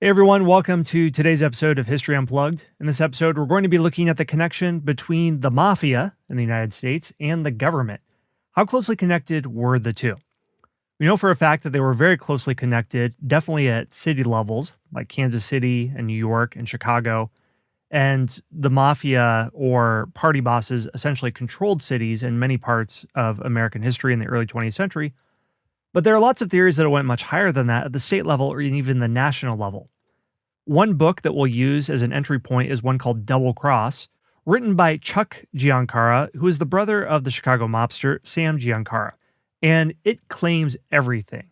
Hey everyone, welcome to today's episode of History Unplugged. In this episode, we're going to be looking at the connection between the mafia in the United States and the government. How closely connected were the two? We know for a fact that they were very closely connected, definitely at city levels, like Kansas City and New York and Chicago. And the mafia or party bosses essentially controlled cities in many parts of American history in the early 20th century. But there are lots of theories that went much higher than that at the state level or even the national level. One book that we'll use as an entry point is one called Double Cross, written by Chuck Giancara, who is the brother of the Chicago mobster Sam Giancana. And it claims everything.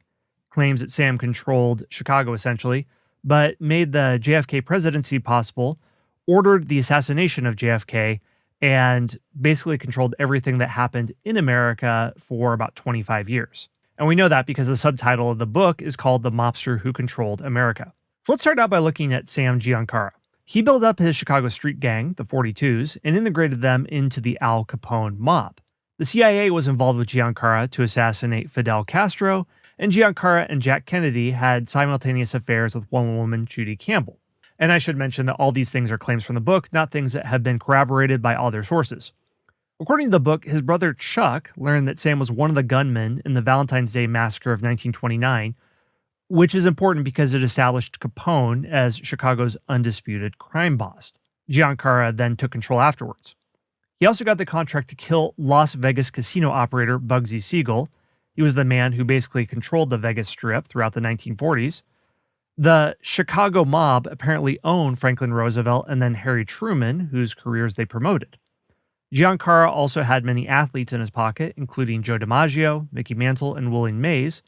Claims that Sam controlled Chicago essentially, but made the JFK presidency possible, ordered the assassination of JFK, and basically controlled everything that happened in America for about 25 years. And we know that because the subtitle of the book is called The Mobster Who Controlled America. So let's start out by looking at Sam Giancana. He built up his Chicago street gang, the 42s, and integrated them into the Al Capone mob. The CIA was involved with Giancara to assassinate Fidel Castro, and Giancara and Jack Kennedy had simultaneous affairs with one woman, Judy Campbell. And I should mention that all these things are claims from the book, not things that have been corroborated by other sources. According to the book, his brother Chuck learned that Sam was one of the gunmen in the Valentine's Day Massacre of 1929, which is important because it established Capone as Chicago's undisputed crime boss. Giancara then took control afterwards. He also got the contract to kill Las Vegas casino operator Bugsy Siegel. He was the man who basically controlled the Vegas Strip throughout the 1940s. The Chicago mob apparently owned Franklin Roosevelt and then Harry Truman, whose careers they promoted. Giancara also had many athletes in his pocket, including Joe DiMaggio, Mickey Mantle, and Willie Mays,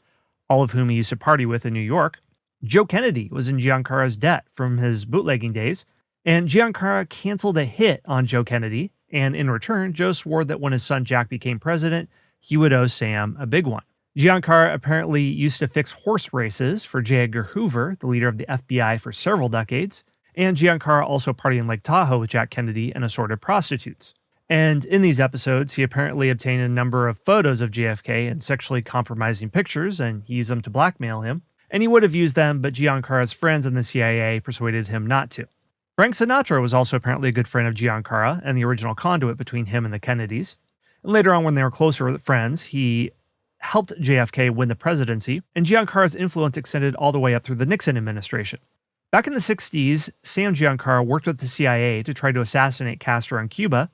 all of whom he used to party with in New York. Joe Kennedy was in Giancara's debt from his bootlegging days, and Giancara canceled a hit on Joe Kennedy, and in return, Joe swore that when his son Jack became president, he would owe Sam a big one. Giancara apparently used to fix horse races for J. Edgar Hoover, the leader of the FBI for several decades, and Giancara also partied in Lake Tahoe with Jack Kennedy and assorted prostitutes. And in these episodes, he apparently obtained a number of photos of JFK and sexually compromising pictures, and he used them to blackmail him. And he would have used them, but Giancara's friends in the CIA persuaded him not to. Frank Sinatra was also apparently a good friend of Giancara and the original conduit between him and the Kennedys. And later on, when they were closer friends, he helped JFK win the presidency, and Giancara's influence extended all the way up through the Nixon administration. Back in the 60s, Sam Giancana worked with the CIA to try to assassinate Castro in Cuba,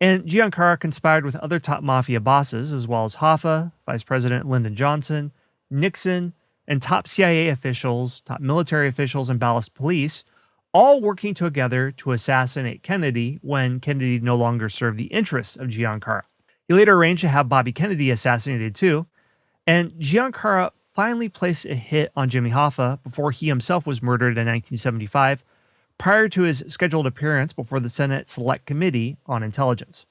and Giancara conspired with other top mafia bosses, as well as Hoffa, Vice President Lyndon Johnson, Nixon, and top CIA officials, top military officials, and Dallas police, all working together to assassinate Kennedy when Kennedy no longer served the interests of Giancara. He later arranged to have Bobby Kennedy assassinated too, and Giancara finally placed a hit on Jimmy Hoffa before he himself was murdered in 1975, prior to his scheduled appearance before the Senate Select Committee on Intelligence.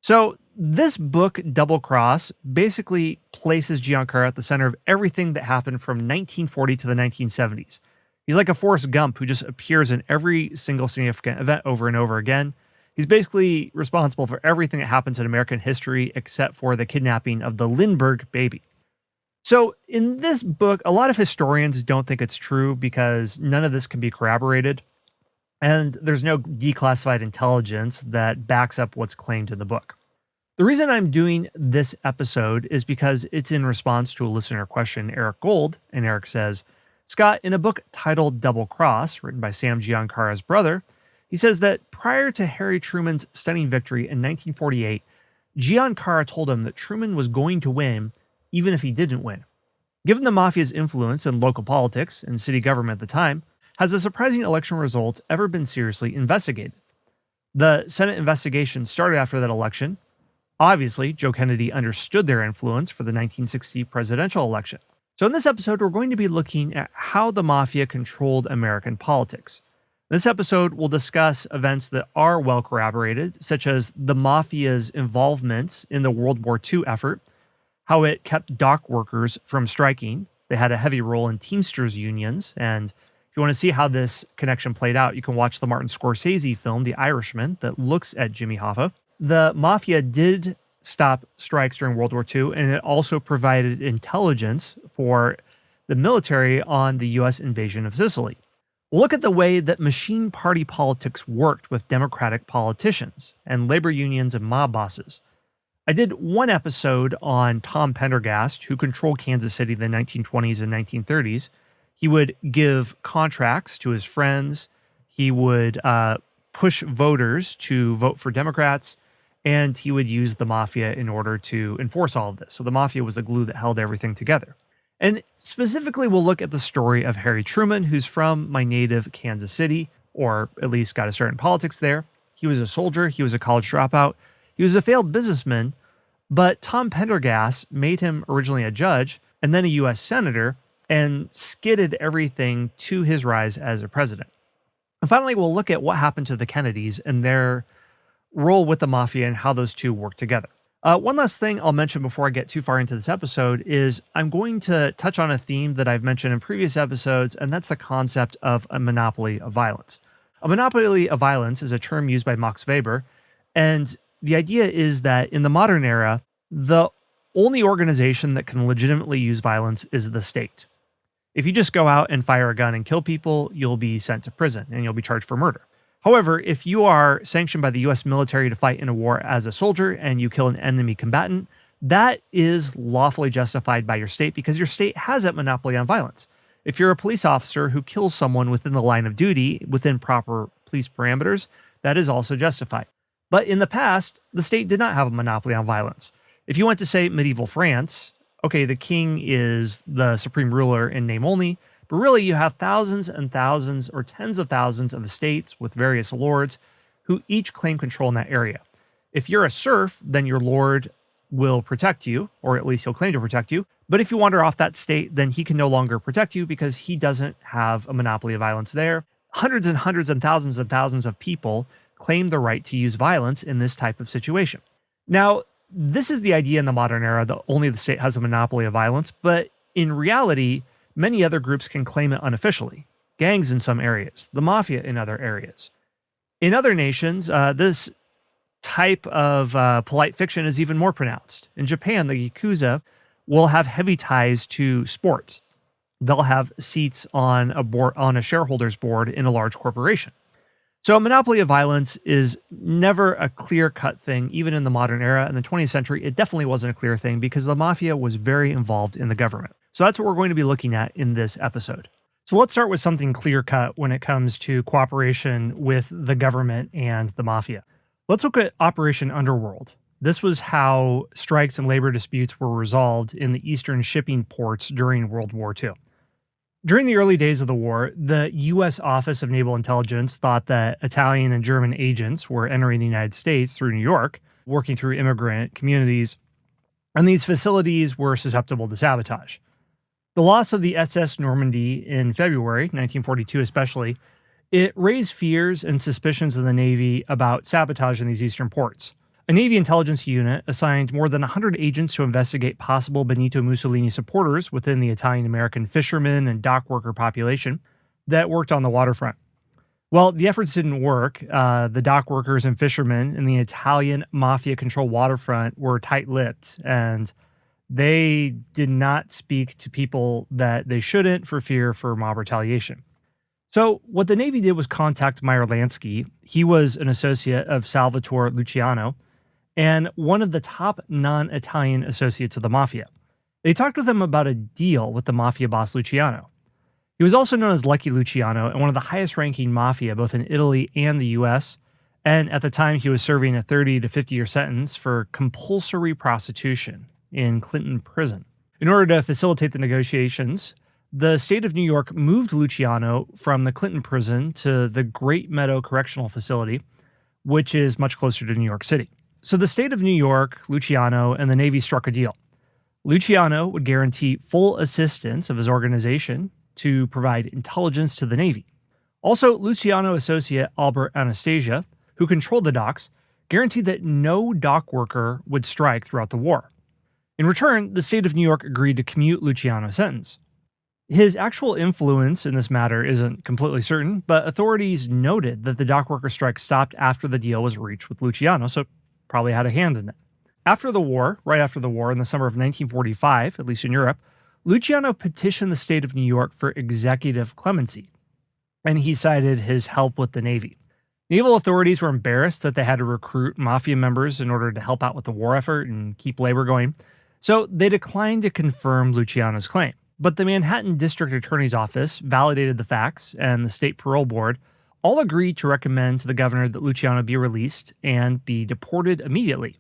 So this book, Double Cross, basically places Giancara at the center of everything that happened from 1940 to the 1970s. He's like a Forrest Gump who just appears in every single significant event over and over again. He's basically responsible for everything that happens in American history except for the kidnapping of the Lindbergh baby. So in this book, a lot of historians don't think it's true because none of this can be corroborated. And there's no declassified intelligence that backs up what's claimed in the book. The reason I'm doing this episode is because it's in response to a listener question, Eric Gold, and Eric says, Scott, in a book titled Double Cross, written by Sam Giancara's brother, he says that prior to Harry Truman's stunning victory in 1948, Giancara told him that Truman was going to win even if he didn't win. Given the mafia's influence in local politics and city government at the time, has the surprising election results ever been seriously investigated? The Senate investigation started after that election. Obviously, Joe Kennedy understood their influence for the 1960 presidential election. So in this episode, we're going to be looking at how the mafia controlled American politics. In this episode, we'll discuss events that are well corroborated, such as the mafia's involvement in the World War II effort, how it kept dock workers from striking. They had a heavy role in Teamsters unions, and if you want to see how this connection played out, you can watch the Martin Scorsese film, The Irishman, that looks at Jimmy Hoffa. The mafia did stop strikes during World War II, and it also provided intelligence for the military on the U.S. invasion of Sicily. We'll look at the way that machine party politics worked with Democratic politicians and labor unions and mob bosses. I did one episode on Tom Pendergast, who controlled Kansas City in the 1920s and 1930s. He would give contracts to his friends. He would push voters to vote for Democrats, and he would use the mafia in order to enforce all of this. So the mafia was the glue that held everything together. And specifically, we'll look at the story of Harry Truman, who's from my native Kansas City, or at least got a start in politics there. He was a soldier. He was a college dropout. He was a failed businessman, but Tom Pendergast made him originally a judge and then a U.S. senator and skidded everything to his rise as a president. And finally, we'll look at what happened to the Kennedys and their role with the mafia and how those two work together. One last thing I'll mention before I get too far into this episode is I'm going to touch on a theme that I've mentioned in previous episodes, and that's the concept of a monopoly of violence. A monopoly of violence is a term used by Max Weber, and the idea is that in the modern era, the only organization that can legitimately use violence is the state. If you just go out and fire a gun and kill people, you'll be sent to prison and you'll be charged for murder. However, if you are sanctioned by the U.S. military to fight in a war as a soldier and you kill an enemy combatant, that is lawfully justified by your state because your state has that monopoly on violence. If you're a police officer who kills someone within the line of duty, within proper police parameters, that is also justified. But in the past, the state did not have a monopoly on violence. If you went to, say, medieval France, okay, the king is the supreme ruler in name only, but really you have thousands and thousands or tens of thousands of estates with various lords who each claim control in that area. If you're a serf, then your lord will protect you, or at least he'll claim to protect you. But if you wander off that state, then he can no longer protect you because he doesn't have a monopoly of violence there. Hundreds and hundreds and thousands of people claim the right to use violence in this type of situation. Now, this is the idea in the modern era that only the state has a monopoly of violence, but in reality, many other groups can claim it unofficially. Gangs in some areas, the mafia in other areas. In other nations, this type of polite fiction is even more pronounced. In Japan, the Yakuza will have heavy ties to sports. They'll have seats on a shareholders board in a large corporation. So a monopoly of violence is never a clear-cut thing, even in the modern era. In the 20th century, it definitely wasn't a clear thing because the mafia was very involved in the government. So that's what we're going to be looking at in this episode. So let's start with something clear-cut when it comes to cooperation with the government and the mafia. Let's look at Operation Underworld. This was how strikes and labor disputes were resolved in the eastern shipping ports during World War II. During the early days of the war, the U.S. Office of Naval Intelligence thought that Italian and German agents were entering the United States through New York, working through immigrant communities, and these facilities were susceptible to sabotage. The loss of the SS Normandy in February 1942 especially, it raised fears and suspicions of the Navy about sabotage in these eastern ports. A Navy intelligence unit assigned more than 100 agents to investigate possible Benito Mussolini supporters within the Italian-American fishermen and dock worker population that worked on the waterfront. Well, the efforts didn't work. The dock workers and fishermen in the Italian mafia-controlled waterfront were tight-lipped, and they did not speak to people that they shouldn't for fear for mob retaliation. So what the Navy did was contact Meyer Lansky. He was an associate of Salvatore Luciano and one of the top non-Italian associates of the mafia. They talked with him about a deal with the mafia boss Luciano. He was also known as Lucky Luciano and one of the highest-ranking mafia both in Italy and the U.S., and at the time he was serving a 30 to 50-year sentence for compulsory prostitution in Clinton Prison. In order to facilitate the negotiations, the state of New York moved Luciano from the Clinton Prison to the Great Meadow Correctional Facility, which is much closer to New York City. So the state of New York, Luciano, and the Navy struck a deal. Luciano would guarantee full assistance of his organization to provide intelligence to the Navy. Also, Luciano associate Albert Anastasia, who controlled the docks, guaranteed that no dock worker would strike throughout the war. In return, the state of New York agreed to commute Luciano's sentence. His actual influence in this matter isn't completely certain, but authorities noted that the dock worker strike stopped after the deal was reached with Luciano, so probably had a hand in it. After the war, right after the war, in the summer of 1945, at least in Europe, Luciano petitioned the state of New York for executive clemency. and he cited his help with the Navy. Naval authorities were embarrassed that they had to recruit mafia members in order to help out with the war effort and keep labor going, so they declined to confirm Luciano's claim. But the Manhattan District Attorney's Office validated the facts, and the State Parole Board all agreed to recommend to the governor that Luciano be released and be deported immediately.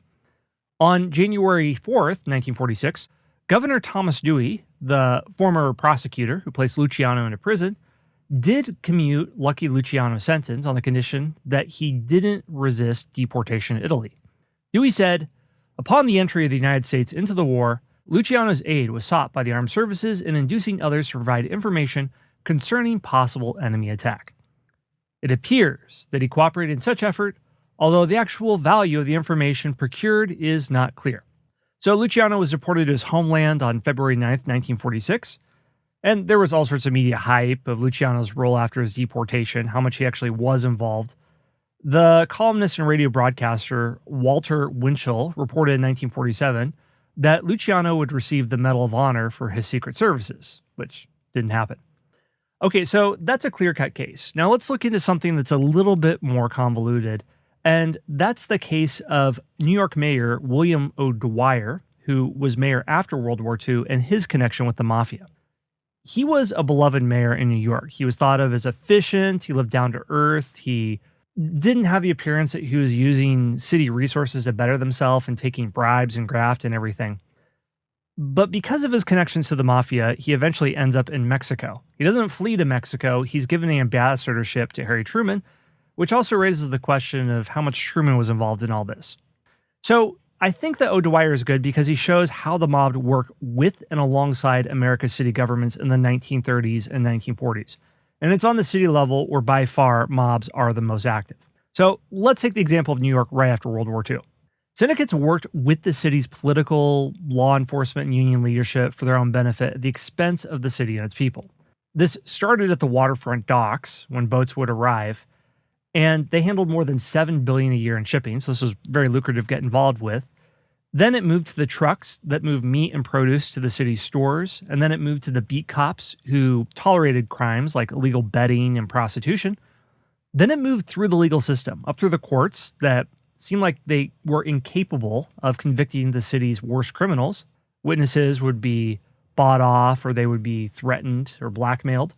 On January 4th, 1946, Governor Thomas Dewey, the former prosecutor who placed Luciano into prison, did commute Lucky Luciano's sentence on the condition that he didn't resist deportation to Italy. Dewey said, "Upon the entry of the United States into the war, Luciano's aid was sought by the armed services in inducing others to provide information concerning possible enemy attack. It appears that he cooperated in such effort, although the actual value of the information procured is not clear." So Luciano was deported to his homeland on February 9th, 1946, and there was all sorts of media hype of Luciano's role after his deportation, how much he actually was involved. The columnist and radio broadcaster Walter Winchell reported in 1947 that Luciano would receive the Medal of Honor for his secret services, which didn't happen. Okay, so that's a clear-cut case. Now let's look into something that's a little bit more convoluted, and that's the case of New York Mayor William O'Dwyer, who was mayor after World War II, and his connection with the mafia. He was a beloved mayor in New York. He was thought of as efficient, he lived down to earth, he didn't have the appearance that he was using city resources to better himself and taking bribes and graft and everything. But because of his connections to the mafia, he eventually ends up in Mexico. He doesn't flee to Mexico, he's given an ambassadorship to Harry Truman, which also raises the question of how much Truman was involved in all this. So I think that O'Dwyer is good because he shows how the mob worked with and alongside America's city governments in the 1930s and 1940s. And it's on the city level where by far mobs are the most active. So let's take the example of New York right after World War II. Syndicates worked with the city's political, law enforcement, and union leadership for their own benefit at the expense of the city and its people. This started at the waterfront docks when boats would arrive, and they handled more than $7 billion a year in shipping, so this was very lucrative to get involved with. Then it moved to the trucks that moved meat and produce to the city's stores, and then it moved to the beat cops who tolerated crimes like illegal betting and prostitution. Then it moved through the legal system, up through the courts that seemed like they were incapable of convicting the city's worst criminals. Witnesses would be bought off, or they would be threatened or blackmailed.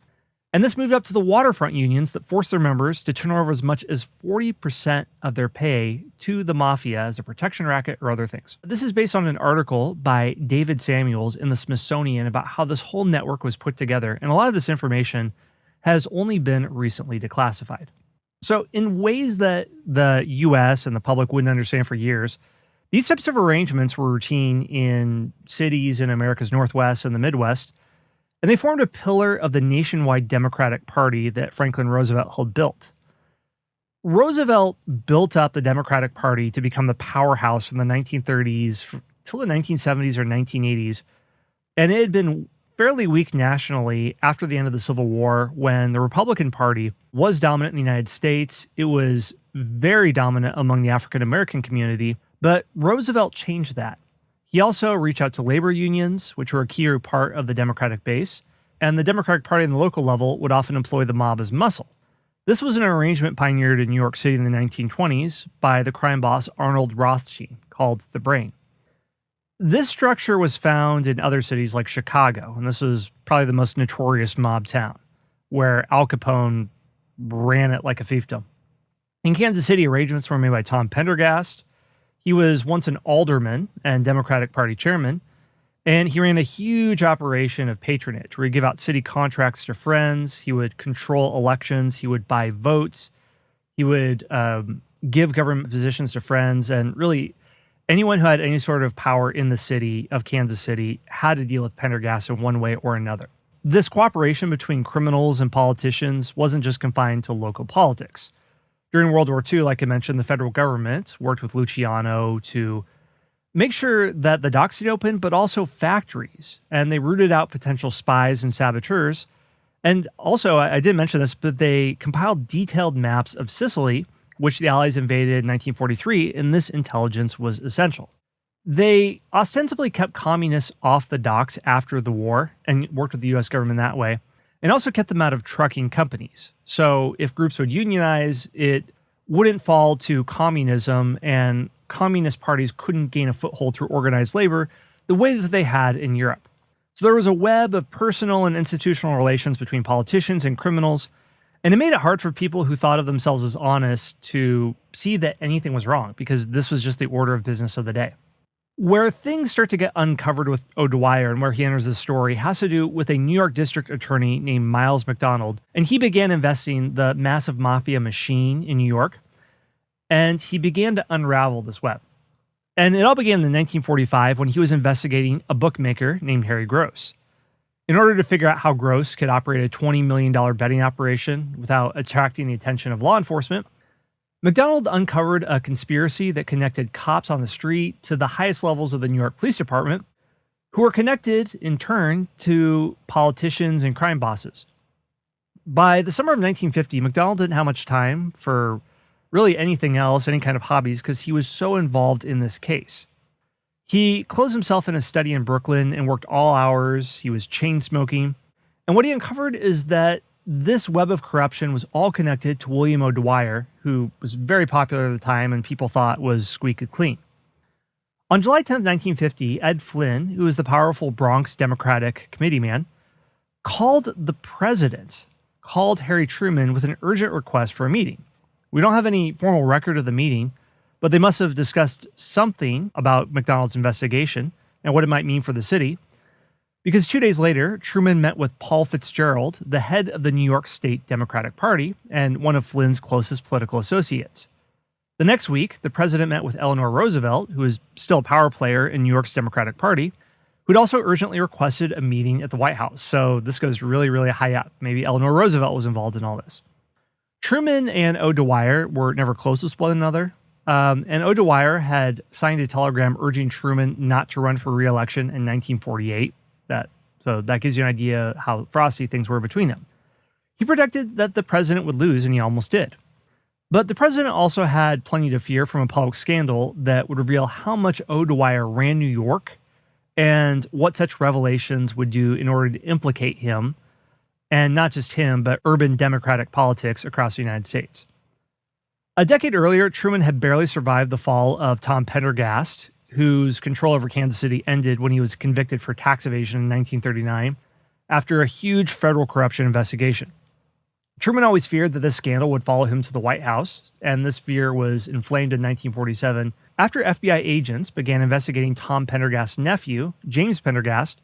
And this moved up to the waterfront unions that forced their members to turn over as much as 40% of their pay to the mafia as a protection racket or other things. This is based on an article by David Samuels in the Smithsonian about how this whole network was put together, and a lot of this information has only been recently declassified. So in ways that the US and the public wouldn't understand for years, these types of arrangements were routine in cities in America's Northwest and the Midwest, and they formed a pillar of the nationwide Democratic Party that Franklin Roosevelt had built. Roosevelt built up the Democratic Party to become the powerhouse from the 1930s till the 1970s or 1980s, and it had been fairly weak nationally after the end of the Civil War when the Republican Party was dominant in the United States. It was very dominant among the African American community, but Roosevelt changed that. He also reached out to labor unions, which were a key part of the Democratic base, and the Democratic Party on the local level would often employ the mob as muscle. This was an arrangement pioneered in New York City in the 1920s by the crime boss Arnold Rothstein, called the Brain. This structure was found in other cities like Chicago, and this was probably the most notorious mob town, where Al Capone ran it like a fiefdom. In Kansas City, arrangements were made by Tom Pendergast. He was once an alderman and Democratic Party chairman, and he ran a huge operation of patronage where he'd give out city contracts to friends, he would control elections, he would buy votes, he would give government positions to friends, and really anyone who had any sort of power in the city of Kansas City had to deal with Pendergast in one way or another. This cooperation between criminals and politicians wasn't just confined to local politics. During World War II, like I mentioned, the federal government worked with Luciano to make sure that the docks stayed open, but also factories. And they rooted out potential spies and saboteurs. And also, I didn't mention this, but they compiled detailed maps of Sicily, which the Allies invaded in 1943, and this intelligence was essential. They ostensibly kept communists off the docks after the war and worked with the U.S. government that way. and also kept them out of trucking companies. So if groups would unionize, it wouldn't fall to communism, and communist parties couldn't gain a foothold through organized labor the way that they had in Europe. So there was a web of personal and institutional relations between politicians and criminals, and it made it hard for people who thought of themselves as honest to see that anything was wrong, because this was just the order of business of the day. Where things start to get uncovered with O'Dwyer and where he enters the story has to do with a New York district attorney named Miles McDonald, and he began investing the massive mafia machine in New York, and he began to unravel this web. And it all began in 1945 when he was investigating a bookmaker named Harry Gross. In order to figure out how Gross could operate a $20 million betting operation without attracting the attention of law enforcement, McDonald uncovered a conspiracy that connected cops on the street to the highest levels of the New York Police Department, who were connected, in turn, to politicians and crime bosses. By the summer of 1950, McDonald didn't have much time for really anything else, any kind of hobbies, because he was so involved in this case. He closed himself in a study in Brooklyn and worked all hours. He was chain smoking. And what he uncovered is that this web of corruption was all connected to William O'Dwyer, who was very popular at the time and people thought was squeaky clean. On July 10th, 1950, Ed Flynn, who was the powerful Bronx Democratic committee man, called Harry Truman with an urgent request for a meeting. We don't have any formal record of the meeting, but they must have discussed something about McDonald's investigation and what it might mean for the city. Because 2 days later, Truman met with Paul Fitzgerald, the head of the New York State Democratic Party and one of Flynn's closest political associates. The next week, the president met with Eleanor Roosevelt, who is still a power player in New York's Democratic Party, who'd also urgently requested a meeting at the White House. So this goes really, really high up. Maybe Eleanor Roosevelt was involved in all this. Truman and O'Dwyer were never close with one another. And O'Dwyer had signed a telegram urging Truman not to run for re-election in 1948. So that gives you an idea how frosty things were between them. He predicted that the president would lose, and he almost did. But the president also had plenty to fear from a public scandal that would reveal how much O'Dwyer ran New York and what such revelations would do in order to implicate him, and not just him, but urban democratic politics across the United States. A decade earlier, Truman had barely survived the fall of Tom Pendergast, whose control over Kansas City ended when he was convicted for tax evasion in 1939 after a huge federal corruption investigation. Truman always feared that this scandal would follow him to the White House, and this fear was inflamed in 1947 after FBI agents began investigating Tom Pendergast's nephew, James Pendergast,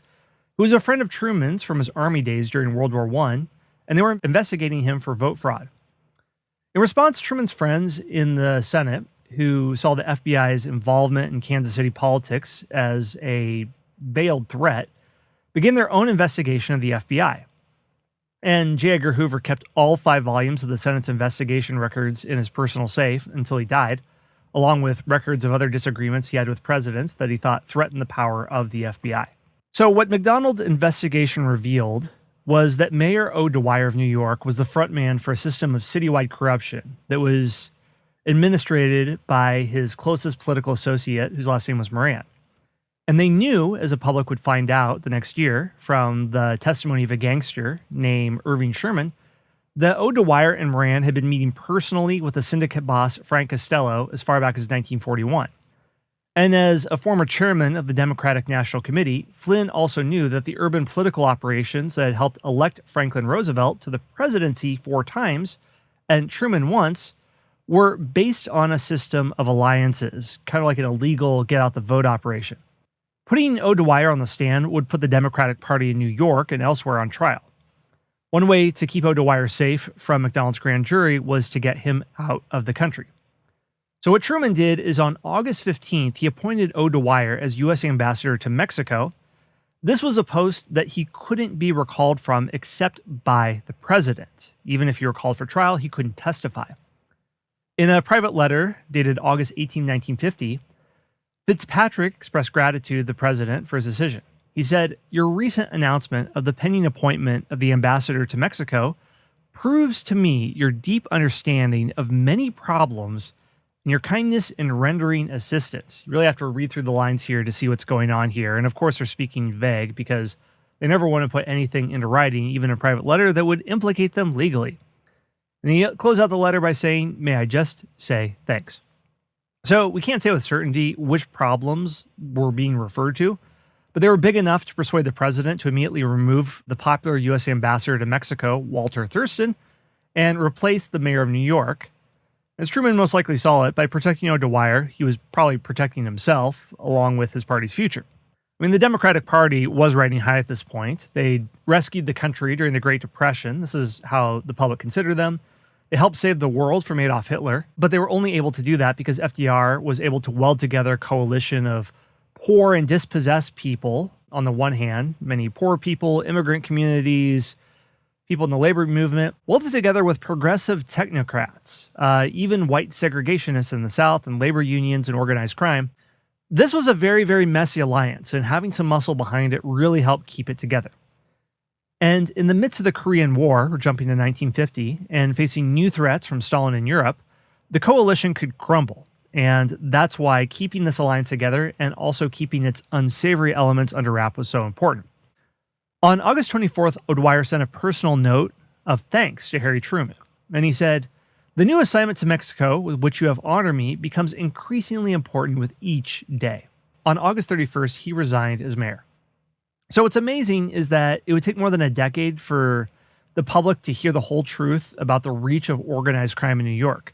who was a friend of Truman's from his Army days during World War I, and they were investigating him for vote fraud. In response, Truman's friends in the Senate, who saw the FBI's involvement in Kansas City politics as a veiled threat, began their own investigation of the FBI. And J. Edgar Hoover kept all 5 volumes of the Senate's investigation records in his personal safe until he died, along with records of other disagreements he had with presidents that he thought threatened the power of the FBI. So what McDonald's investigation revealed was that Mayor O'Dwyer of New York was the front man for a system of citywide corruption that was administrated by his closest political associate, whose last name was Moran. And they knew, as the public would find out the next year from the testimony of a gangster named Irving Sherman, that O'Dwyer and Moran had been meeting personally with the syndicate boss Frank Costello as far back as 1941. And as a former chairman of the Democratic National Committee, Flynn also knew that the urban political operations that had helped elect Franklin Roosevelt to the presidency 4 times, and Truman once, were based on a system of alliances, kind of like an illegal get-out-the-vote operation. Putting O'Dwyer on the stand would put the Democratic Party in New York and elsewhere on trial. One way to keep O'Dwyer safe from McDonald's grand jury was to get him out of the country. So what Truman did is on August 15th, he appointed O'Dwyer as U.S. ambassador to Mexico. This was a post that he couldn't be recalled from except by the president. Even if he were called for trial, he couldn't testify. In a private letter dated August 18, 1950, Fitzpatrick expressed gratitude to the president for his decision. He said, "Your recent announcement of the pending appointment of the ambassador to Mexico proves to me your deep understanding of many problems and your kindness in rendering assistance." You really have to read through the lines here to see what's going on here. And of course, they're speaking vague because They never want to put anything into writing, even a private letter, that would implicate them legally. And he closed out the letter by saying, "May I just say thanks." So we can't say with certainty which problems were being referred to, but they were big enough to persuade the president to immediately remove the popular U.S. ambassador to Mexico, Walter Thurston, and replace the mayor of New York. As Truman most likely saw it, by protecting O'Dwyer, he was probably protecting himself along with his party's future. I mean, the Democratic Party was riding high at this point. They'd rescued the country during the Great Depression. This is how the public considered them. They helped save the world from Adolf Hitler, but they were only able to do that because FDR was able to weld together a coalition of poor and dispossessed people on the one hand, many poor people, immigrant communities, people in the labor movement, welded together with progressive technocrats, even white segregationists in the South, and labor unions and organized crime. This was a very, very messy alliance, and having some muscle behind it really helped keep it together. And in the midst of the Korean War, we're jumping to 1950, and facing new threats from Stalin in Europe, the coalition could crumble. And that's why keeping this alliance together and also keeping its unsavory elements under wrap was so important. On August 24th, O'Dwyer sent a personal note of thanks to Harry Truman. And he said, "The new assignment to Mexico, with which you have honored me, becomes increasingly important with each day." On August 31st, he resigned as mayor. So what's amazing is that it would take more than a decade for the public to hear the whole truth about the reach of organized crime in New York.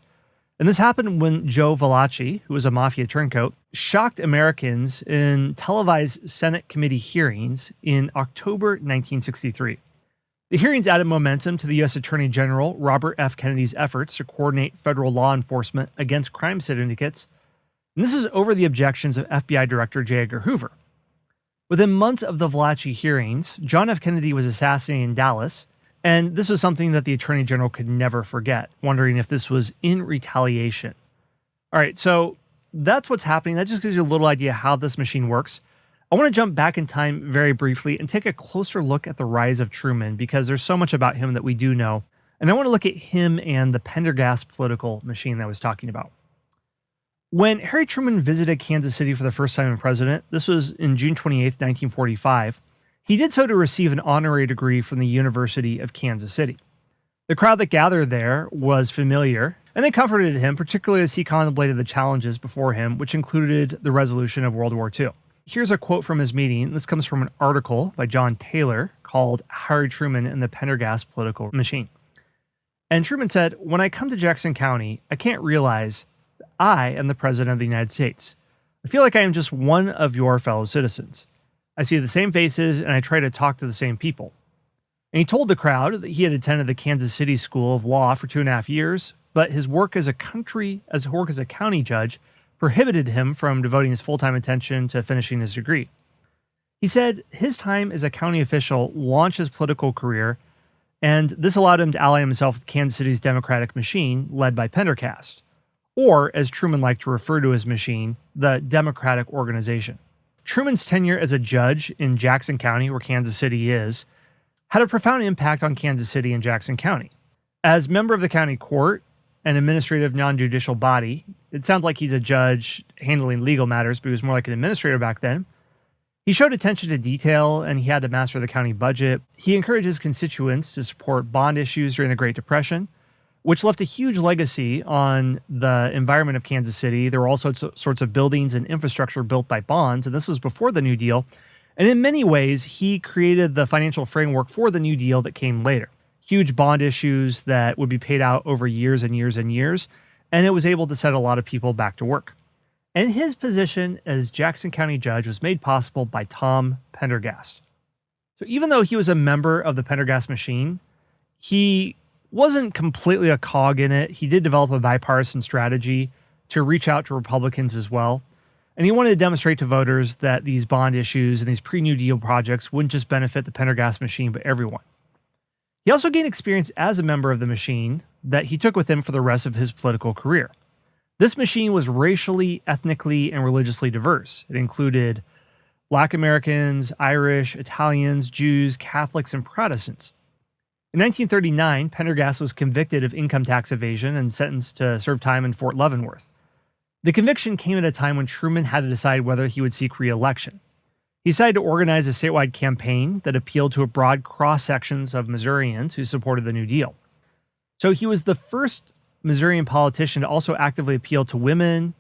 And this happened when Joe DiMaggio, who was a mafia turncoat, shocked Americans in televised Senate committee hearings in October 1963. The hearings added momentum to the U.S. Attorney General Robert F. Kennedy's efforts to coordinate federal law enforcement against crime syndicates. And this is over the objections of FBI Director J. Edgar Hoover. Within months of the DiMaggio hearings, John F. Kennedy was assassinated in Dallas, and this was something that the Attorney General could never forget, wondering if this was in retaliation. All right, so that's what's happening. That just gives you a little idea how this machine works. I want to jump back in time very briefly and take a closer look at the rise of Truman, because there's so much about him that we do know. And I want to look at him and the Pendergast political machine that I was talking about. When Harry Truman visited Kansas City for the first time as president, this was in June 28th, 1945, he did so to receive an honorary degree from the University of Kansas City. The crowd that gathered there was familiar, and they comforted him, particularly as he contemplated the challenges before him, which included the resolution of World War II. Here's a quote from his meeting. This comes from an article by John Taylor called Harry Truman and the Pendergast Political Machine. And Truman said, "When I come to Jackson County, I can't realize that I am the President of the United States. I feel like I am just one of your fellow citizens. I see the same faces and I try to talk to the same people." And he told the crowd that he had attended the Kansas City School of Law for 2.5 years, but his work as a county judge prohibited him from devoting his full-time attention to finishing his degree. He said his time as a county official launched his political career, and this allowed him to ally himself with Kansas City's Democratic machine, led by Pendergast, or, as Truman liked to refer to his machine, the Democratic Organization. Truman's tenure as a judge in Jackson County, where Kansas City is, had a profound impact on Kansas City and Jackson County. As member of the county court, an administrative non-judicial body, it sounds like he's a judge handling legal matters, but he was more like an administrator back then. He showed attention to detail, and he had to master the county budget. He encouraged his constituents to support bond issues during the Great Depression, which left a huge legacy on the environment of Kansas City. There were all sorts of buildings and infrastructure built by bonds, and this was before the New Deal. And in many ways, he created the financial framework for the New Deal that came later. Huge bond issues that would be paid out over years and years and years, and it was able to set a lot of people back to work. And his position as Jackson County judge was made possible by Tom Pendergast. So even though he was a member of the Pendergast machine, he wasn't completely a cog in it. He did develop a bipartisan strategy to reach out to Republicans as well. And he wanted to demonstrate to voters that these bond issues and these pre-New Deal projects wouldn't just benefit the Pendergast machine, but everyone. He also gained experience as a member of the machine that he took with him for the rest of his political career. This machine was racially, ethnically, and religiously diverse. It included Black Americans, Irish, Italians, Jews, Catholics, and Protestants. In 1939, Pendergast was convicted of income tax evasion and sentenced to serve time in Fort Leavenworth. The conviction came at a time when Truman had to decide whether he would seek re-election. He decided to organize a statewide campaign that appealed to a broad cross-sections of Missourians who supported the New Deal. So he was the first Missourian politician to also actively appeal to women,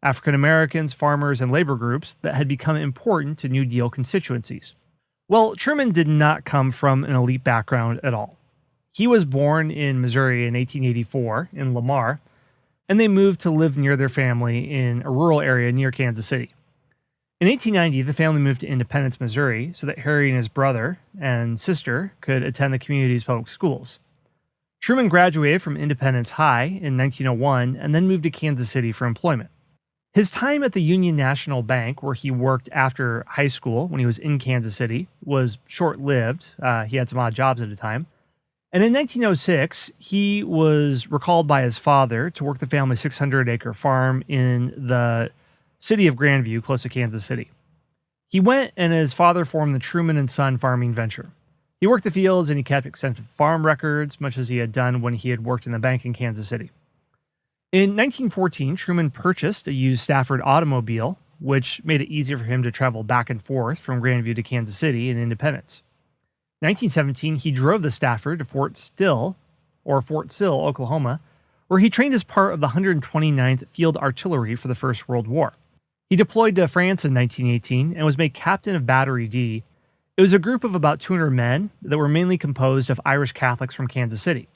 African Americans, farmers, and labor groups that had become important to New Deal constituencies. Well, Truman did not come from an elite background at all. He was born in Missouri in 1884 in Lamar, and they moved to live near their family in a rural area near Kansas City. In 1890, the family moved to Independence, Missouri, so that Harry and his brother and sister could attend the community's public schools. Truman graduated from Independence High in 1901 and then moved to Kansas City for employment. His time at the Union National Bank, where he worked after high school when he was in Kansas City, was short-lived. He had some odd jobs at the time. And in 1906, he was recalled by his father to work the family's 600-acre farm in the city of Grandview, close to Kansas City. He went and his father formed the Truman and Son farming venture. He worked the fields and he kept extensive farm records, much as he had done when he had worked in the bank in Kansas City. In 1914, Truman purchased a used Stafford automobile, which made it easier for him to travel back and forth from Grandview to Kansas City in Independence. In 1917, he drove the Stafford to Fort Sill, Oklahoma, where he trained as part of the 129th Field Artillery for the First World War. He deployed to France in 1918 and was made captain of Battery D. It was a group of about 200 men that were mainly composed of Irish Catholics from Kansas City.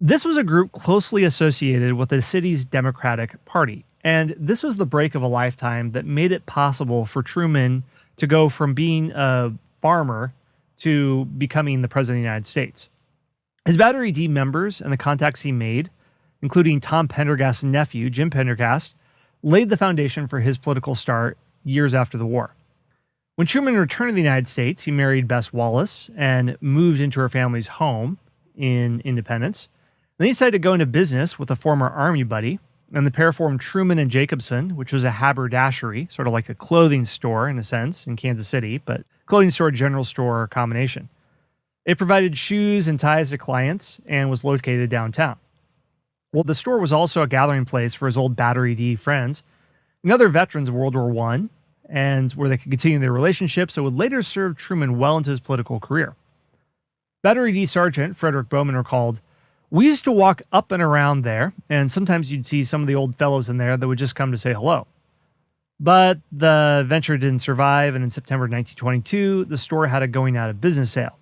This was a group closely associated with the city's Democratic Party, and this was the break of a lifetime that made it possible for Truman to go from being a farmer to becoming the President of the United States. His Battery D members and the contacts he made, including Tom Pendergast's nephew, Jim Pendergast, laid the foundation for his political start years after the war. When Truman returned to the United States, he married Bess Wallace and moved into her family's home in Independence. Then he decided to go into business with a former Army buddy, and the pair formed Truman and Jacobson, which was a haberdashery, sort of like a clothing store in a sense, in Kansas City, but clothing store, general store combination. It provided shoes and ties to clients and was located downtown. Well, the store was also a gathering place for his old Battery D friends and other veterans of World War I, and where they could continue their relationships that would later serve Truman well into his political career. Battery D Sergeant Frederick Bowman recalled, "We used to walk up and around there, and sometimes you'd see some of the old fellows in there that would just come to say hello. But the venture didn't survive, and in September 1922, the store had a going out of business sale.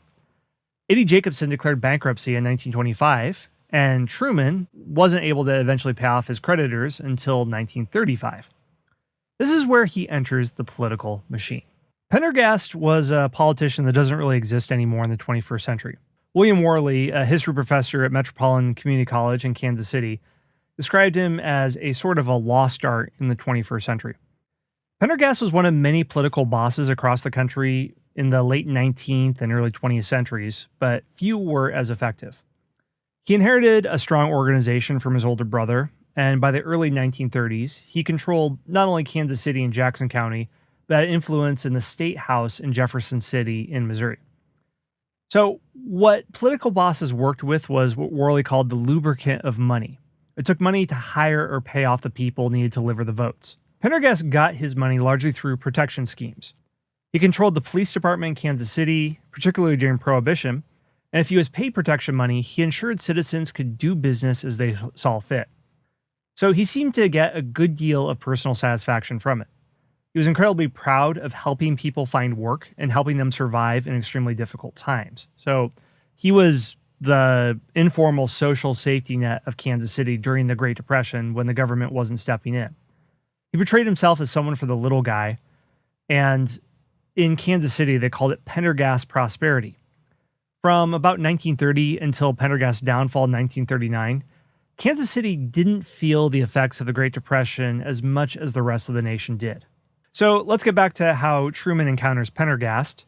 A.D. Jacobson declared bankruptcy in 1925, and Truman wasn't able to eventually pay off his creditors until 1935. This is where he enters the political machine. Pendergast was a politician that doesn't really exist anymore in the 21st century. William Worley, a history professor at Metropolitan Community College in Kansas City, described him as a sort of a lost art in the 21st century. Pendergast was one of many political bosses across the country in the late 19th and early 20th centuries, but few were as effective. He inherited a strong organization from his older brother, and by the early 1930s, he controlled not only Kansas City and Jackson County, but had influence in the State House in Jefferson City in Missouri. So what political bosses worked with was what Worley called the lubricant of money. It took money to hire or pay off the people needed to deliver the votes. Pendergast got his money largely through protection schemes. He controlled the police department in Kansas City, particularly during Prohibition, and if he was paid protection money, he ensured citizens could do business as they saw fit. So he seemed to get a good deal of personal satisfaction from it. He was incredibly proud of helping people find work and helping them survive in extremely difficult times. So he was the informal social safety net of Kansas City during the Great Depression when the government wasn't stepping in. He portrayed himself as someone for the little guy, and in Kansas City, they called it Pendergast prosperity. From about 1930 until Pendergast's downfall in 1939, Kansas City didn't feel the effects of the Great Depression as much as the rest of the nation did. So let's get back to how Truman encounters Pendergast.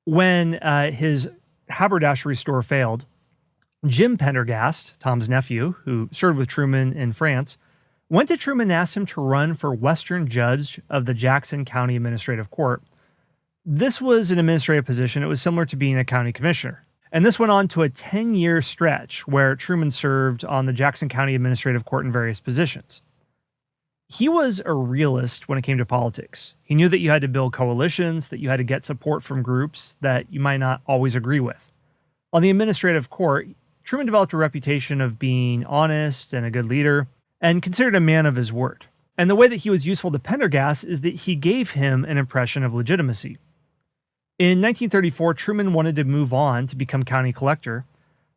When his haberdashery store failed, Jim Pendergast, Tom's nephew, who served with Truman in France, went to Truman and asked him to run for Western Judge of the Jackson County Administrative Court. This was an administrative position. It was similar to being a county commissioner. And this went on to a 10-year stretch where Truman served on the Jackson County Administrative Court in various positions. He was a realist when it came to politics. He knew that you had to build coalitions, that you had to get support from groups that you might not always agree with. On the administrative court, Truman developed a reputation of being honest and a good leader, and considered a man of his word. And the way that he was useful to Pendergast is that he gave him an impression of legitimacy. In 1934, Truman wanted to move on to become county collector,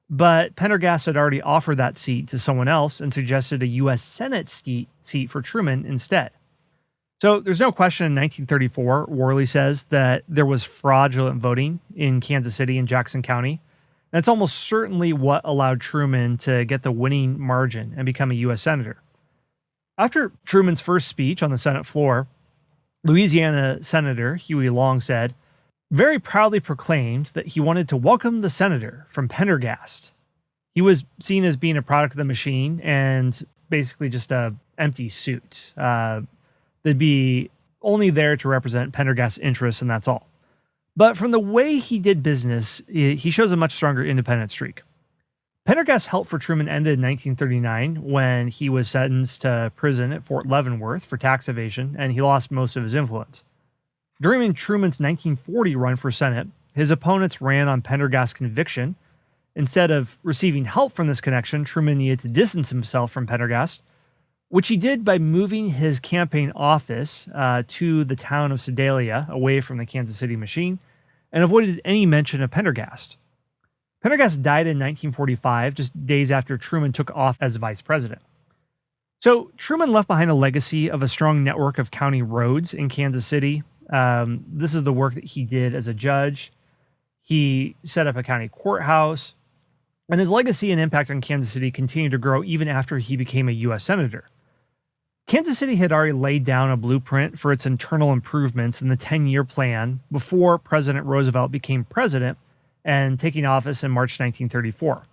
but Pendergast had already offered that seat to someone else and suggested a U.S. Senate seat for Truman instead. So there's no question in 1934, Worley says that there was fraudulent voting in Kansas City and Jackson County. That's almost certainly what allowed Truman to get the winning margin and become a U.S. Senator. After Truman's first speech on the Senate floor, Louisiana Senator Huey Long said, very proudly proclaimed that he wanted to welcome the senator from Pendergast. He was seen as being a product of the machine and basically just a empty suit. They'd be only there to represent Pendergast's interests, and that's all. But from the way he did business, he shows a much stronger independent streak. Pendergast's help for Truman ended in 1939 when he was sentenced to prison at Fort Leavenworth for tax evasion, and he lost most of his influence. During Truman's 1940 run for Senate, his opponents ran on Pendergast's conviction. Instead of receiving help from this connection, Truman needed to distance himself from Pendergast, which he did by moving his campaign office to the town of Sedalia, away from the Kansas City machine, and avoided any mention of Pendergast. Pendergast died in 1945, just days after Truman took off as vice president. So Truman left behind a legacy of a strong network of county roads in Kansas City. This is the work that he did as a judge. He set up a county courthouse, and his legacy and impact on Kansas City continued to grow even after he became a U.S. Senator. Kansas City had already laid down a blueprint for its internal improvements in the 10-year plan before President Roosevelt became president and taking office in March 1934.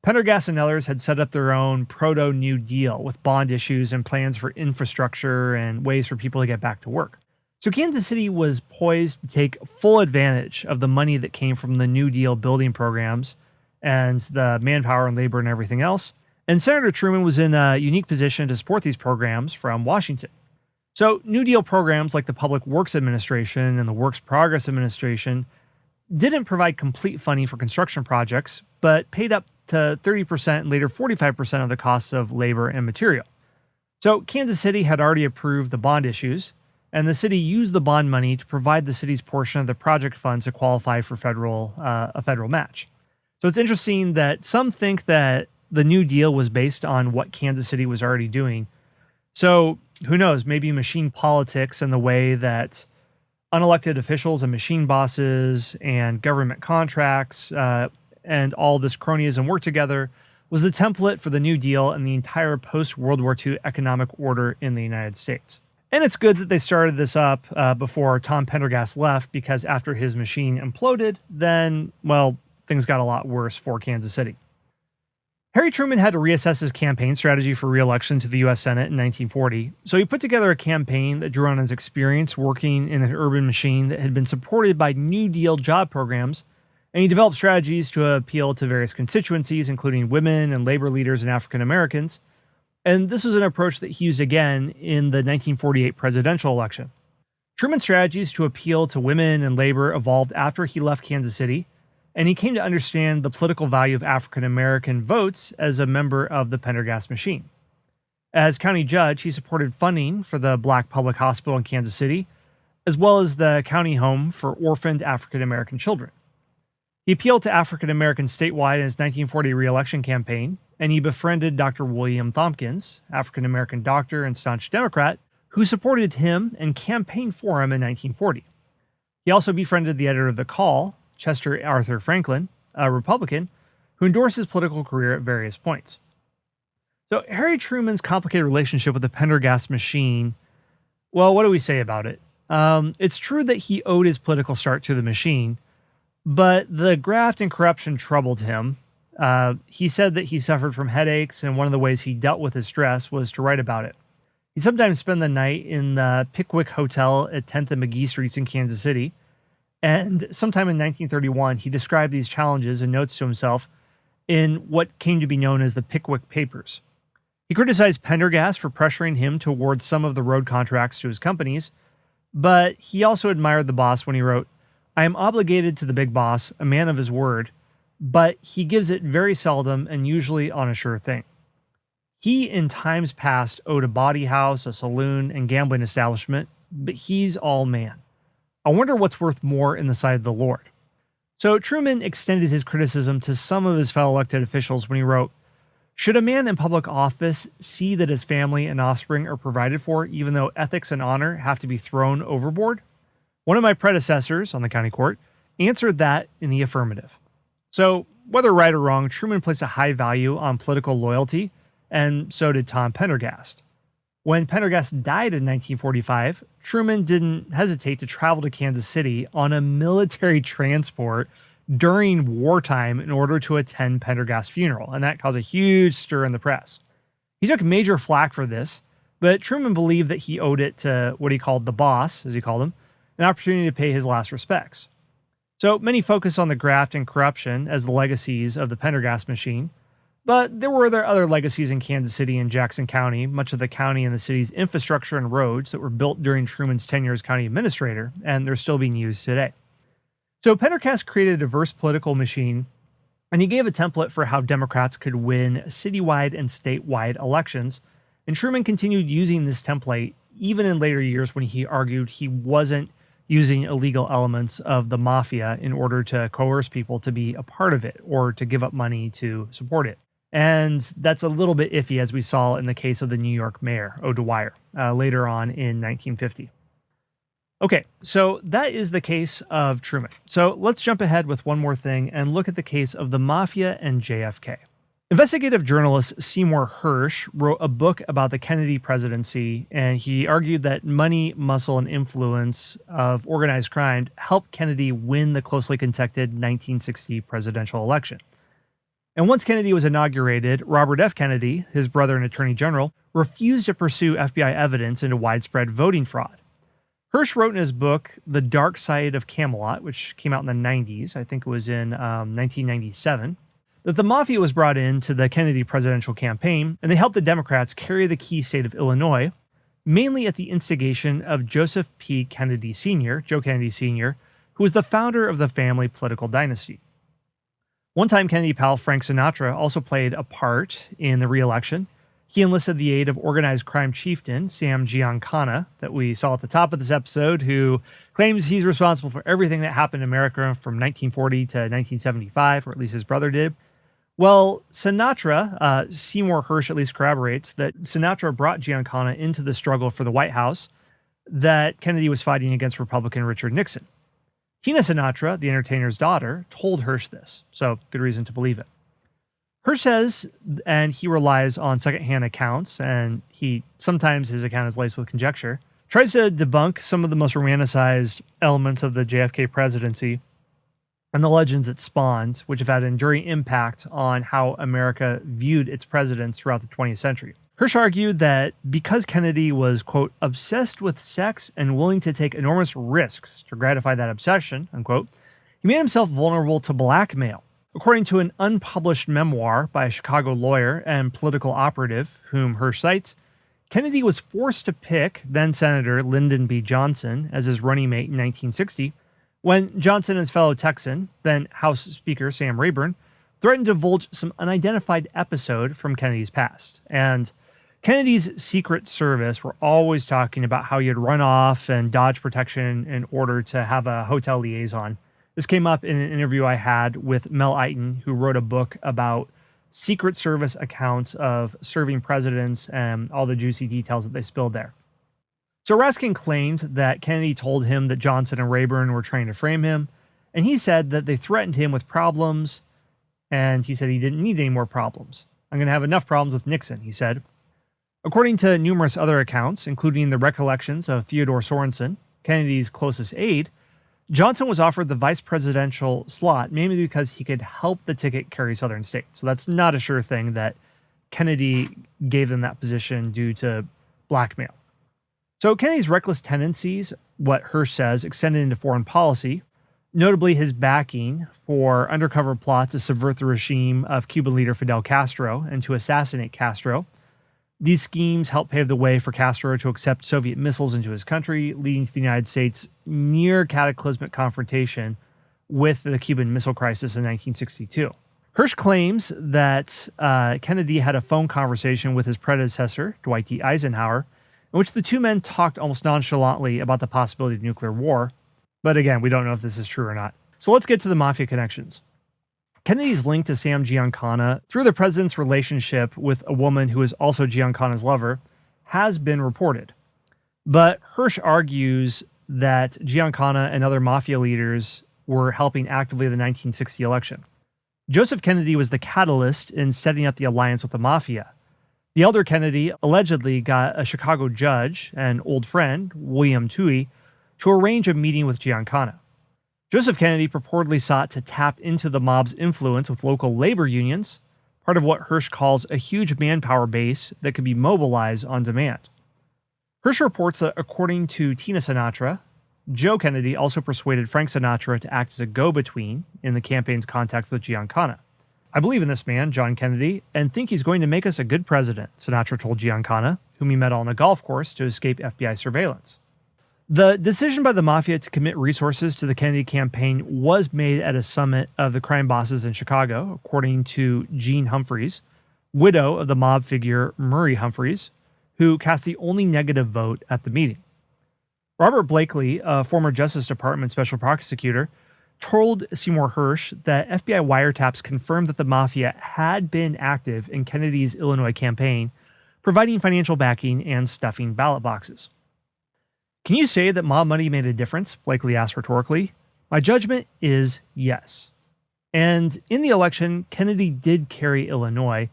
Pendergast and others had set up their own proto-New Deal with bond issues and plans for infrastructure and ways for people to get back to work. So Kansas City was poised to take full advantage of the money that came from the New Deal building programs and the manpower and labor and everything else. And Senator Truman was in a unique position to support these programs from Washington. So New Deal programs like the Public Works Administration and the Works Progress Administration didn't provide complete funding for construction projects, but paid up to 30% and later 45% of the costs of labor and material. So Kansas City had already approved the bond issues, and the city used the bond money to provide the city's portion of the project funds to qualify for a federal match. So it's interesting that some think that the New Deal was based on what Kansas City was already doing. So who knows, maybe machine politics and the way that unelected officials and machine bosses and government contracts and all this cronyism work together was the template for the New Deal and the entire post-World War II economic order in the United States. And it's good that they started this up before Tom Pendergast left, because after his machine imploded, then, well, things got a lot worse for Kansas City. Harry Truman had to reassess his campaign strategy for re-election to the U.S. Senate in 1940, so he put together a campaign that drew on his experience working in an urban machine that had been supported by New Deal job programs, and he developed strategies to appeal to various constituencies, including women and labor leaders and African Americans. And this was an approach that he used again in the 1948 presidential election. Truman's strategies to appeal to women and labor evolved after he left Kansas City, and he came to understand the political value of African American votes as a member of the Pendergast machine. As county judge, he supported funding for the Black Public Hospital in Kansas City, as well as the county home for orphaned African American children. He appealed to African Americans statewide in his 1940 re-election campaign, and he befriended Dr. William Tompkins, African American doctor and staunch Democrat, who supported him and campaigned for him in 1940. He also befriended the editor of The Call, Chester Arthur Franklin, a Republican, who endorsed his political career at various points. So Harry Truman's complicated relationship with the Pendergast machine, well, what do we say about it? It's true that he owed his political start to the machine, but the graft and corruption troubled him. He said that he suffered from headaches, and one of the ways he dealt with his stress was to write about it. He'd sometimes spend the night in the Pickwick Hotel at 10th and McGee Streets in Kansas City, and sometime in 1931, he described these challenges and notes to himself in what came to be known as the Pickwick Papers. He criticized Pendergast for pressuring him to award some of the road contracts to his companies, but he also admired the boss when he wrote, "I am obligated to the big boss, a man of his word, but he gives it very seldom and usually on a sure thing." He, in times past, owed a bawdy house, a saloon, and gambling establishment, but he's all man. I wonder what's worth more in the sight of the Lord. So Truman extended his criticism to some of his fellow elected officials when he wrote, "Should a man in public office see that his family and offspring are provided for, even though ethics and honor have to be thrown overboard?" One of my predecessors on the county court answered that in the affirmative. So, whether right or wrong, Truman placed a high value on political loyalty, and so did Tom Pendergast. When Pendergast died in 1945, Truman didn't hesitate to travel to Kansas City on a military transport during wartime in order to attend Pendergast's funeral, and that caused a huge stir in the press. He took major flack for this, but Truman believed that he owed it to what he called the boss, as he called him, an opportunity to pay his last respects. So many focus on the graft and corruption as the legacies of the Pendergast machine, but there were other legacies in Kansas City and Jackson County, much of the county and the city's infrastructure and roads that were built during Truman's tenure as county administrator, and they're still being used today. So Pendergast created a diverse political machine, and he gave a template for how Democrats could win citywide and statewide elections, and Truman continued using this template even in later years when he argued he wasn't using illegal elements of the mafia in order to coerce people to be a part of it or to give up money to support it. And that's a little bit iffy, as we saw in the case of the New York mayor, O'Dwyer, later on in 1950. Okay, so that is the case of Truman. So let's jump ahead with one more thing and look at the case of the mafia and JFK. Investigative journalist Seymour Hersh wrote a book about the Kennedy presidency, and he argued that money, muscle, and influence of organized crime helped Kennedy win the closely contested 1960 presidential election. And once Kennedy was inaugurated, Robert F. Kennedy, his brother and attorney general, refused to pursue FBI evidence into widespread voting fraud. Hersh wrote in his book, The Dark Side of Camelot, which came out in the 90s, I think it was in 1997, that the mafia was brought into the Kennedy presidential campaign, and they helped the Democrats carry the key state of Illinois, mainly at the instigation of Joseph P. Kennedy Sr., Joe Kennedy Sr., who was the founder of the family political dynasty. One-time Kennedy pal Frank Sinatra also played a part in the re-election. He enlisted the aid of organized crime chieftain Sam Giancana, that we saw at the top of this episode, who claims he's responsible for everything that happened in America from 1940 to 1975, or at least his brother did. Well, Sinatra, Seymour Hersh at least corroborates that Sinatra brought Giancana into the struggle for the White House that Kennedy was fighting against Republican Richard Nixon. Tina Sinatra, the entertainer's daughter, told Hersh this, so good reason to believe it. Hersh says, and he relies on secondhand accounts, and sometimes his account is laced with conjecture, tries to debunk some of the most romanticized elements of the JFK presidency and the legends it spawned, which have had an enduring impact on how America viewed its presidents throughout the 20th century. Hersh argued that because Kennedy was, quote, obsessed with sex and willing to take enormous risks to gratify that obsession, unquote, he made himself vulnerable to blackmail. According to an unpublished memoir by a Chicago lawyer and political operative whom Hersh cites, Kennedy was forced to pick then-Senator Lyndon B. Johnson as his running mate in 1960, when Johnson and his fellow Texan, then House Speaker Sam Rayburn, threatened to divulge some unidentified episode from Kennedy's past. And Kennedy's Secret Service were always talking about how he had run off and dodged protection in order to have a hotel liaison. This came up in an interview I had with Mel Eiton, who wrote a book about Secret Service accounts of serving presidents and all the juicy details that they spilled there. So Raskin claimed that Kennedy told him that Johnson and Rayburn were trying to frame him, and he said that they threatened him with problems, and he said he didn't need any more problems. "I'm going to have enough problems with Nixon," he said. According to numerous other accounts, including the recollections of Theodore Sorensen, Kennedy's closest aide, Johnson was offered the vice presidential slot mainly because he could help the ticket carry Southern states. So that's not a sure thing that Kennedy gave them that position due to blackmail. So Kennedy's reckless tendencies, what Hersh says, extended into foreign policy, notably his backing for undercover plots to subvert the regime of Cuban leader Fidel Castro and to assassinate Castro, These schemes helped pave the way for Castro to accept Soviet missiles into his country, leading to the United States' near cataclysmic confrontation with the Cuban Missile Crisis in 1962. Hirsch claims that Kennedy had a phone conversation with his predecessor, Dwight D. Eisenhower, in which the two men talked almost nonchalantly about the possibility of nuclear war. But again, we don't know if this is true or not. So let's get to the Mafia connections. Kennedy's link to Sam Giancana through the president's relationship with a woman who is also Giancana's lover has been reported. But Hirsch argues that Giancana and other mafia leaders were helping actively in the 1960 election. Joseph Kennedy was the catalyst in setting up the alliance with the mafia. The elder Kennedy allegedly got a Chicago judge, an old friend, William Toohey, to arrange a meeting with Giancana. Joseph Kennedy purportedly sought to tap into the mob's influence with local labor unions, part of what Hirsch calls a huge manpower base that could be mobilized on demand. Hirsch reports that according to Tina Sinatra, Joe Kennedy also persuaded Frank Sinatra to act as a go-between in the campaign's contacts with Giancana. "I believe in this man, John Kennedy, and think he's going to make us a good president," Sinatra told Giancana, whom he met on a golf course to escape FBI surveillance. The decision by the mafia to commit resources to the Kennedy campaign was made at a summit of the crime bosses in Chicago, according to Jean Humphreys, widow of the mob figure Murray Humphreys, who cast the only negative vote at the meeting. Robert Blakely, a former Justice Department special prosecutor, told Seymour Hirsch that FBI wiretaps confirmed that the mafia had been active in Kennedy's Illinois campaign, providing financial backing and stuffing ballot boxes. "Can you say that mob money made a difference?" Blakely asked rhetorically. "My judgment is yes." And in the election, Kennedy did carry Illinois.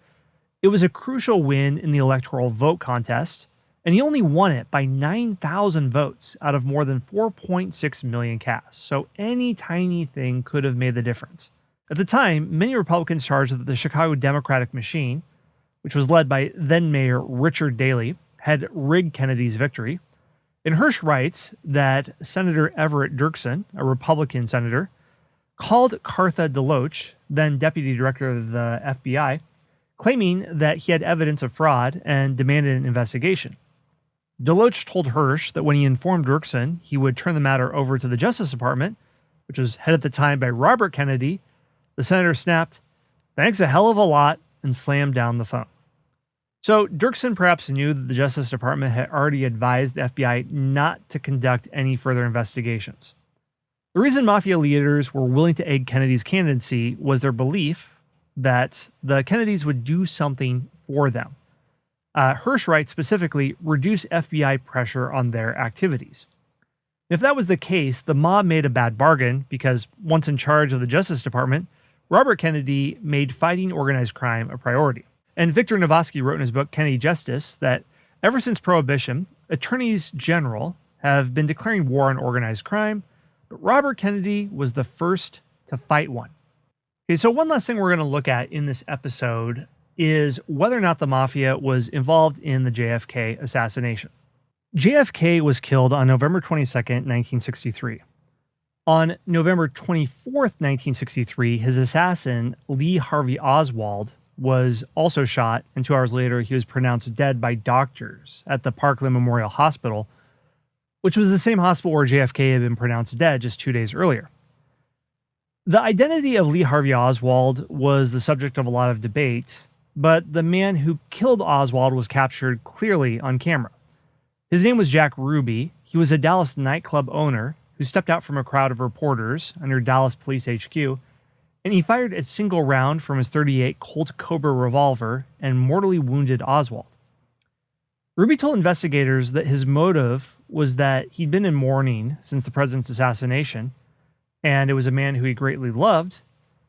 It was a crucial win in the electoral vote contest, and he only won it by 9,000 votes out of more than 4.6 million cast. So any tiny thing could have made the difference. At the time, many Republicans charged that the Chicago Democratic machine, which was led by then-Mayor Richard Daley, had rigged Kennedy's victory. And Hirsch writes that Senator Everett Dirksen, a Republican senator, called Cartha DeLoach, then deputy director of the FBI, claiming that he had evidence of fraud and demanded an investigation. DeLoach told Hirsch that when he informed Dirksen he would turn the matter over to the Justice Department, which was headed at the time by Robert Kennedy, the senator snapped, "Thanks a hell of a lot," and slammed down the phone. So Dirksen perhaps knew that the Justice Department had already advised the FBI not to conduct any further investigations. The reason mafia leaders were willing to aid Kennedy's candidacy was their belief that the Kennedys would do something for them. Hirsch writes specifically, reduce FBI pressure on their activities. If that was the case, the mob made a bad bargain because once in charge of the Justice Department, Robert Kennedy made fighting organized crime a priority. And Victor Novoski wrote in his book, Kennedy Justice, that ever since Prohibition, attorneys general have been declaring war on organized crime, but Robert Kennedy was the first to fight one. Okay, so one last thing we're going to look at in this episode is whether or not the mafia was involved in the JFK assassination. JFK was killed on November 22nd, 1963. On November 24th, 1963, his assassin, Lee Harvey Oswald, was also shot, and 2 hours later, he was pronounced dead by doctors at the Parkland Memorial Hospital, which was the same hospital where JFK had been pronounced dead just 2 days earlier. The identity of Lee Harvey Oswald was the subject of a lot of debate, but the man who killed Oswald was captured clearly on camera. His name was Jack Ruby. He was a Dallas nightclub owner who stepped out from a crowd of reporters under Dallas Police HQ, and he fired a single round from his .38 Colt Cobra revolver and mortally wounded Oswald. Ruby told investigators that his motive was that he'd been in mourning since the president's assassination, and it was a man who he greatly loved.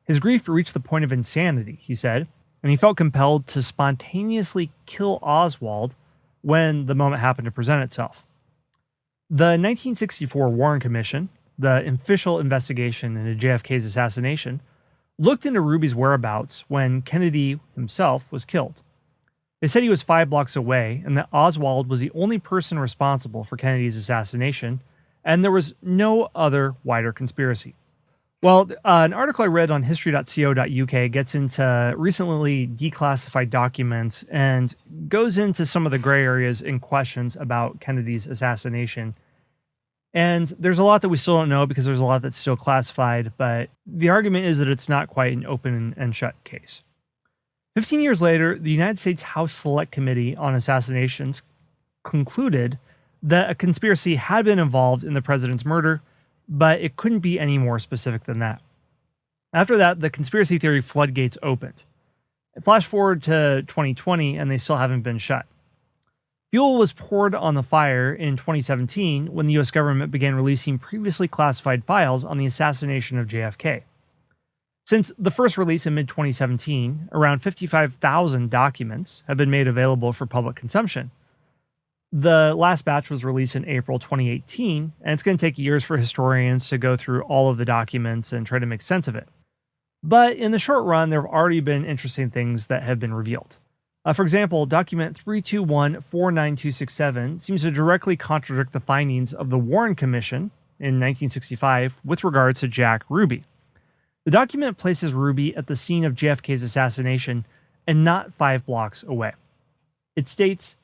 His grief reached the point of insanity, he said, and he felt compelled to spontaneously kill Oswald when the moment happened to present itself. The 1964 Warren Commission, the official investigation into JFK's assassination, looked into Ruby's whereabouts when Kennedy himself was killed. They said he was 5 blocks away and that Oswald was the only person responsible for Kennedy's assassination, and there was no other wider conspiracy. Well, an article I read on history.co.uk gets into recently declassified documents and goes into some of the gray areas and questions about Kennedy's assassination. And there's a lot that we still don't know because there's a lot that's still classified, but the argument is that it's not quite an open and shut case. 15 years later, the United States House Select Committee on Assassinations concluded that a conspiracy had been involved in the president's murder, but it couldn't be any more specific than that. After that, the conspiracy theory floodgates opened. Flash forward to 2020, and they still haven't been shut. Fuel was poured on the fire in 2017 when the US government began releasing previously classified files on the assassination of JFK. Since the first release in mid-2017, around 55,000 documents have been made available for public consumption. The last batch was released in April 2018, and it's going to take years for historians to go through all of the documents and try to make sense of it. But in the short run, there have already been interesting things that have been revealed. For example, document 321-49267 seems to directly contradict the findings of the Warren Commission in 1965 with regards to Jack Ruby. The document places Ruby at the scene of JFK's assassination and not 5 blocks away. It states,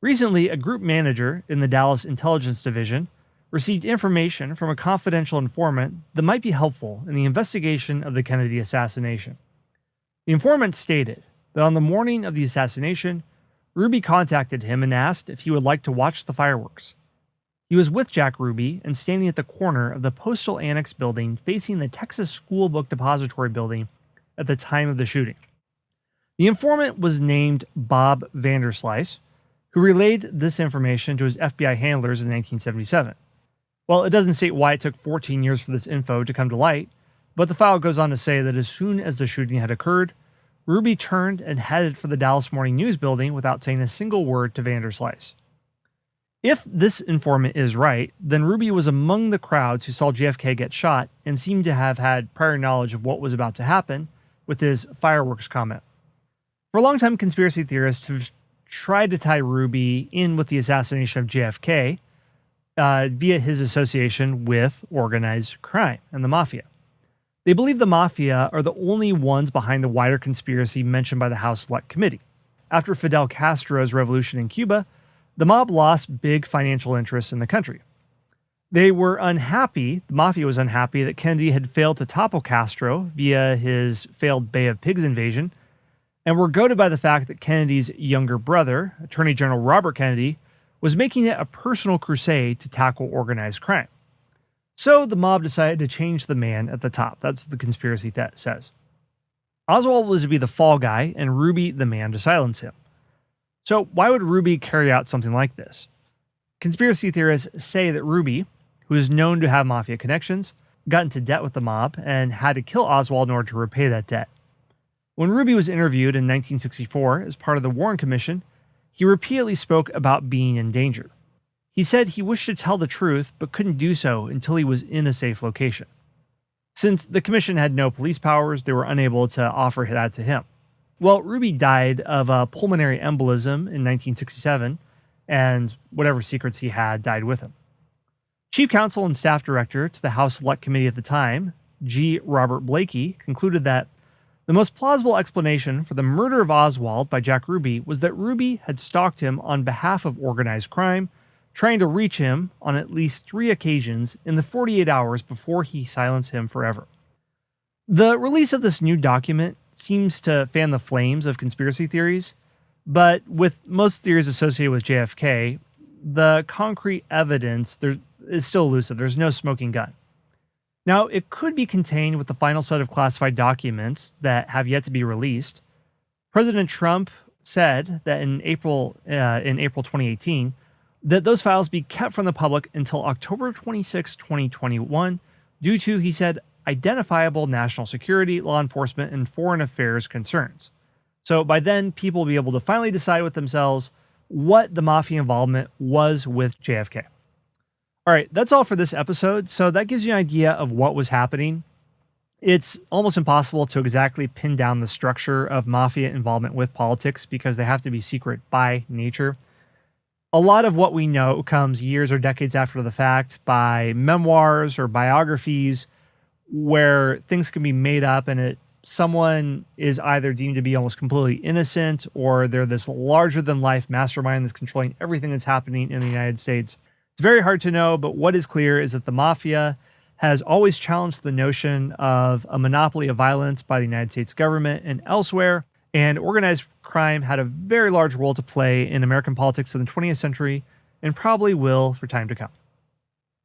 recently, a group manager in the Dallas Intelligence Division received information from a confidential informant that might be helpful in the investigation of the Kennedy assassination. The informant stated that on the morning of the assassination, Ruby contacted him and asked if he would like to watch the fireworks. He was with Jack Ruby and standing at the corner of the Postal Annex building facing the Texas School Book Depository building at the time of the shooting. The informant was named Bob Vanderslice, who relayed this information to his FBI handlers in 1977. Well, it doesn't state why it took 14 years for this info to come to light, but the file goes on to say that as soon as the shooting had occurred, Ruby turned and headed for the Dallas Morning News building without saying a single word to Vanderslice. If this informant is right, then Ruby was among the crowds who saw JFK get shot and seemed to have had prior knowledge of what was about to happen with his fireworks comment. For a long time, conspiracy theorists have tried to tie Ruby in with the assassination of JFK via his association with organized crime and the Mafia. They believe the Mafia are the only ones behind the wider conspiracy mentioned by the House Select Committee. After Fidel Castro's revolution in Cuba, the mob lost big financial interests in the country. They were unhappy, the Mafia was unhappy that Kennedy had failed to topple Castro via his failed Bay of Pigs invasion, and were goaded by the fact that Kennedy's younger brother, Attorney General Robert Kennedy, was making it a personal crusade to tackle organized crime. So the mob decided to change the man at the top. That's what the conspiracy says. Oswald was to be the fall guy and Ruby the man to silence him. So why would Ruby carry out something like this? Conspiracy theorists say that Ruby, who is known to have Mafia connections, got into debt with the mob and had to kill Oswald in order to repay that debt. When Ruby was interviewed in 1964 as part of the Warren Commission, he repeatedly spoke about being in danger. He said he wished to tell the truth but couldn't do so until he was in a safe location. Since the commission had no police powers, they were unable to offer that to him. Well, Ruby died of a pulmonary embolism in 1967, and whatever secrets he had died with him. Chief Counsel and Staff Director to the House Select Committee at the time, G. Robert Blakey, concluded that the most plausible explanation for the murder of Oswald by Jack Ruby was that Ruby had stalked him on behalf of organized crime, trying to reach him on at least 3 occasions in the 48 hours before he silenced him forever. The release of this new document seems to fan the flames of conspiracy theories, but with most theories associated with JFK, the concrete evidence there is still elusive. There's no smoking gun. Now, it could be contained with the final set of classified documents that have yet to be released. President Trump said that in April 2018, that those files be kept from the public until October 26, 2021, due to, he said, identifiable national security, law enforcement, and foreign affairs concerns. So by then, people will be able to finally decide with themselves what the Mafia involvement was with JFK. All right, that's all for this episode. So that gives you an idea of what was happening. It's almost impossible to exactly pin down the structure of Mafia involvement with politics because they have to be secret by nature. A lot of what we know comes years or decades after the fact by memoirs or biographies where things can be made up and someone is either deemed to be almost completely innocent, or they're this larger than life mastermind that's controlling everything that's happening in the United States. It's very hard to know, but what is clear is that the mafia has always challenged the notion of a monopoly of violence by the United States government and elsewhere, and organized crime had a very large role to play in American politics in the 20th century and probably will for time to come.